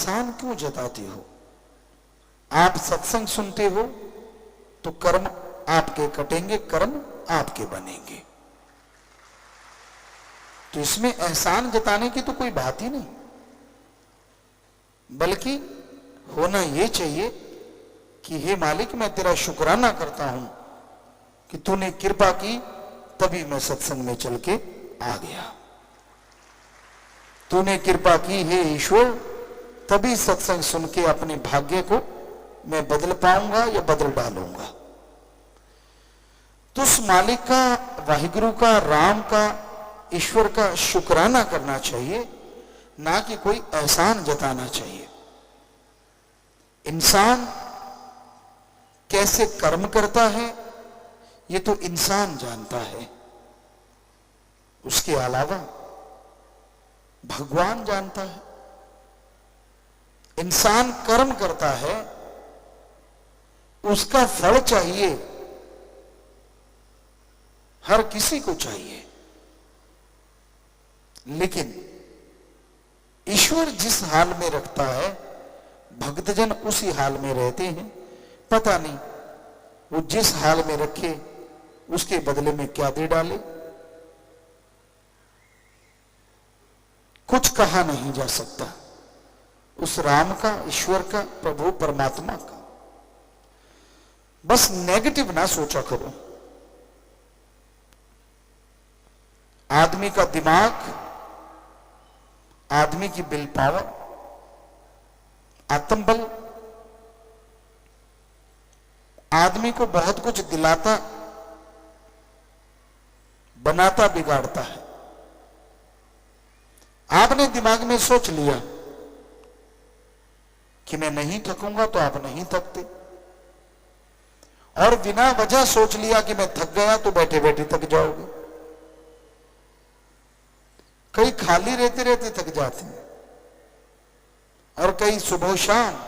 एहसान क्यों जताते हो? आप सत्संग सुनते हो तो कर्म आपके कटेंगे, कर्म आपके बनेंगे। तो इसमें एहसान जताने की तो कोई बात ही नहीं, बल्कि होना यह चाहिए कि हे मालिक, मैं तेरा शुक्राना करता हूं कि तूने कृपा की, तभी मैं सत्संग में चल के आ गया। तूने कृपा की हे ईश्वर, तभी सत्संग सुन के अपने भाग्य को मैं बदल पाऊंगा या बदल डालूंगा। तो उस मालिक का, वाहिगुरु का, राम का, ईश्वर का शुक्राना करना चाहिए, ना कि कोई एहसान जताना चाहिए। इंसान कैसे कर्म करता है ये तो इंसान जानता है, उसके अलावा भगवान जानता है। इंसान कर्म करता है, उसका फल चाहिए, हर किसी को चाहिए, लेकिन ईश्वर जिस हाल में रखता है भक्तजन उसी हाल में रहते हैं। पता नहीं वो जिस हाल में रखे उसके बदले में क्या दे डाले, कुछ कहा नहीं जा सकता उस राम का, ईश्वर का, प्रभु परमात्मा का। बस नेगेटिव ना सोचा करो। आदमी का दिमाग, आदमी की विल पावर, आत्मबल आदमी को बहुत कुछ दिलाता, बनाता, बिगाड़ता है। आपने दिमाग में सोच लिया कि मैं नहीं थकूंगा, तो आप नहीं थकते, और बिना वजह सोच लिया कि मैं थक गया, तो बैठे बैठे थक जाओगे। कई खाली रहते रहते थक जाते हैं, और कई सुबह शाम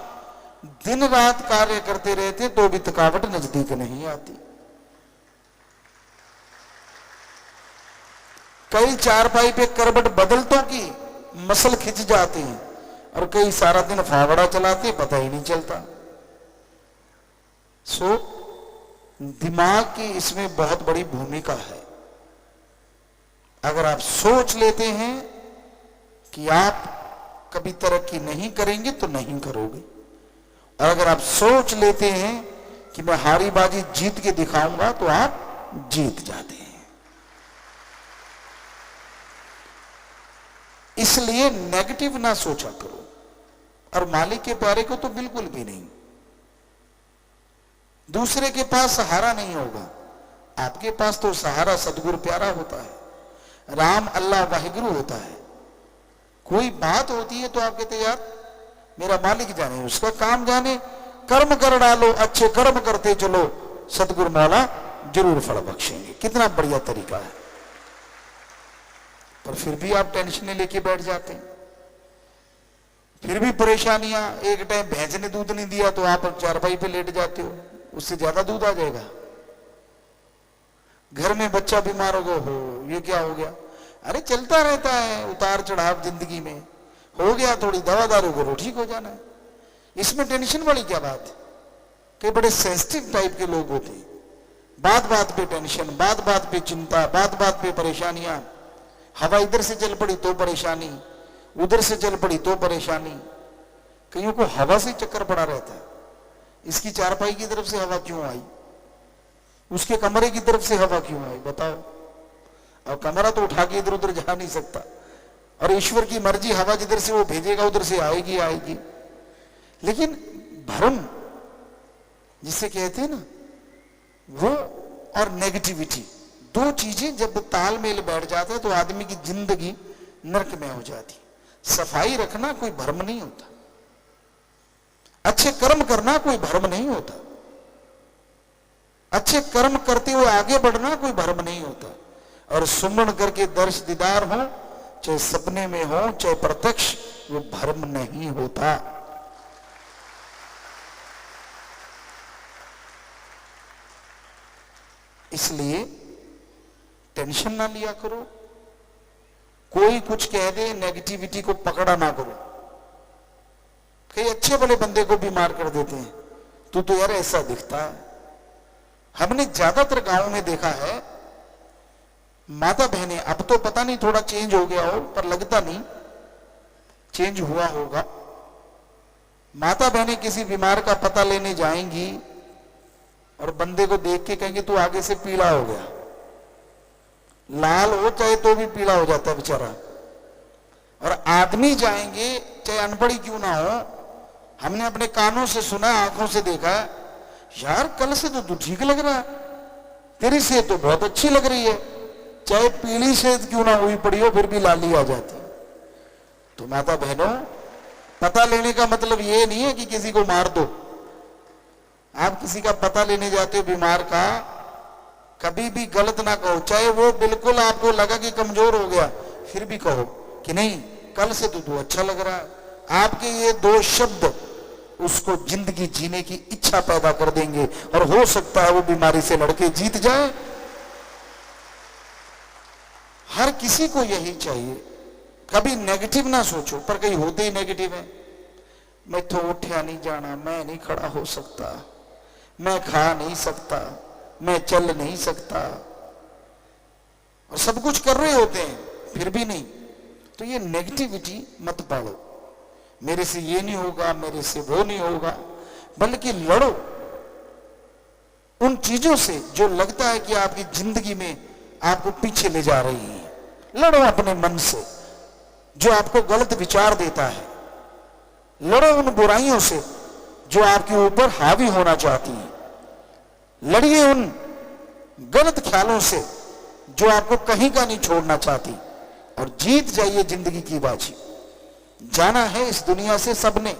दिन रात कार्य करते रहते तो भी थकावट नजदीक नहीं आती। कई चारपाई पे करवट बदलतों की मसल खिंच जाती हैं, और कई सारा दिन फावड़ा चलाते, पता ही नहीं चलता। सो दिमाग की इसमें बहुत बड़ी भूमिका है। अगर आप सोच लेते हैं कि आप कभी तरक्की नहीं करेंगे तो नहीं करोगे, और अगर आप सोच लेते हैं कि मैं हारी बाजी जीत के दिखाऊंगा तो आप जीत जाते हैं। इसलिए नेगेटिव ना सोचा करो, और मालिक के प्यारे को तो बिल्कुल भी नहीं। दूसरे के पास सहारा नहीं होगा, आपके पास तो सहारा सदगुरु प्यारा होता है, राम, अल्लाह, वाहिगुरु होता है। कोई बात होती है तो आप कहते यार मेरा मालिक जाने, उसका काम जाने, कर्म कर डालो, अच्छे कर्म करते चलो, सतगुरु मौला जरूर फल बख्शेंगे। कितना बढ़िया तरीका है। पर फिर भी आप टेंशन लेके बैठ जाते हैं, फिर भी परेशानियां। एक टाइम भैंस ने दूध नहीं दिया तो आप चारपाई पे लेट जाते हो, उससे ज्यादा दूध आ जाएगा। घर में बच्चा बीमार हो गया, हो ये क्या हो गया, अरे चलता रहता है उतार चढ़ाव जिंदगी में, हो गया थोड़ी दवा दारू करो ठीक हो जाना है। इसमें टेंशन वाली क्या बात है। कई बड़े सेंसिटिव टाइप के लोग होते हैं, बात बात पे टेंशन, बात बात पे चिंता, बात बात पे परेशानियां। हवा इधर से चल पड़ी तो परेशानी, उधर से चल पड़ी तो परेशानी। कईयों को हवा से चक्कर पड़ा रहता है, इसकी चारपाई की तरफ से हवा क्यों आई, उसके कमरे की तरफ से हवा क्यों आई, बताओ। और कमरा तो उठा के इधर उधर जा नहीं सकता, और ईश्वर की मर्जी, हवा जिधर से वो भेजेगा उधर से आएगी आएगी। लेकिन भ्रम जिसे कहते हैं ना, वो और नेगेटिविटी, दो चीजें जब तालमेल बैठ जाता है तो आदमी की जिंदगी नरक में हो जाती। सफाई रखना कोई भ्रम नहीं होता, अच्छे कर्म करना कोई भ्रम नहीं होता, अच्छे कर्म करते हुए आगे बढ़ना कोई भ्रम नहीं होता। और सुमन करके दर्श दीदार हो, चाहे सपने में हो चाहे प्रत्यक्ष, वो भ्रम नहीं होता। इसलिए टेंशन ना लिया करो, कोई कुछ कह दे नेगेटिविटी को पकड़ा ना करो। कई अच्छे भले बंदे को बीमार कर देते हैं। तू तो यार ऐसा दिखता है। हमने ज्यादातर गांवों में देखा है, माता बहनें, अब तो पता नहीं थोड़ा चेंज हो गया हो, पर लगता नहीं चेंज हुआ होगा। माता बहनें किसी बीमार का पता लेने जाएंगी और बंदे को देख के कहेंगे तू आगे से पीला हो गया। लाल हो चाहे तो भी पीला हो जाता है बेचारा। और आदमी जाएंगे चाहे अनपढ़ ही क्यों ना हो, हमने अपने कानों से सुना, आंखों से देखा, यार कल से तो तू ठीक लग रहा है, तेरी सेहत तो बहुत अच्छी लग रही है। चाहे पीली सेहत क्यों ना हुई पड़ी हो, फिर भी लाली आ जाती। तो माता बहनों, पता लेने का मतलब ये नहीं है कि किसी को मार दो। आप किसी का पता लेने जाते हो बीमार का, कभी भी गलत ना कहो। चाहे वो बिल्कुल आपको लगा कि कमजोर हो गया, फिर भी कहो कि नहीं कल से तो तू अच्छा लग रहा है। आपके ये दो शब्द उसको जिंदगी जीने की इच्छा पैदा कर देंगे और हो सकता है वो बीमारी से लड़के जीत जाए। हर किसी को यही चाहिए। कभी नेगेटिव ना सोचो, पर कहीं होते ही नेगेटिव है। मैं तो उठा नहीं जाना, मैं नहीं खड़ा हो सकता, मैं खा नहीं सकता, मैं चल नहीं सकता, और सब कुछ कर रहे होते हैं फिर भी नहीं। तो ये नेगेटिविटी मत पालो, मेरे से ये नहीं होगा, मेरे से वो नहीं होगा, बल्कि लड़ो उन चीजों से जो लगता है कि आपकी जिंदगी में आपको पीछे ले जा रही है। लड़ो अपने मन से जो आपको गलत विचार देता है। लड़ो उन बुराइयों से जो आपके ऊपर हावी होना चाहती है। लड़िए उन गलत ख्यालों से जो आपको कहीं का नहीं छोड़ना चाहती, और जीत जाइए जिंदगी की बाजी। जाना है इस दुनिया से सबने।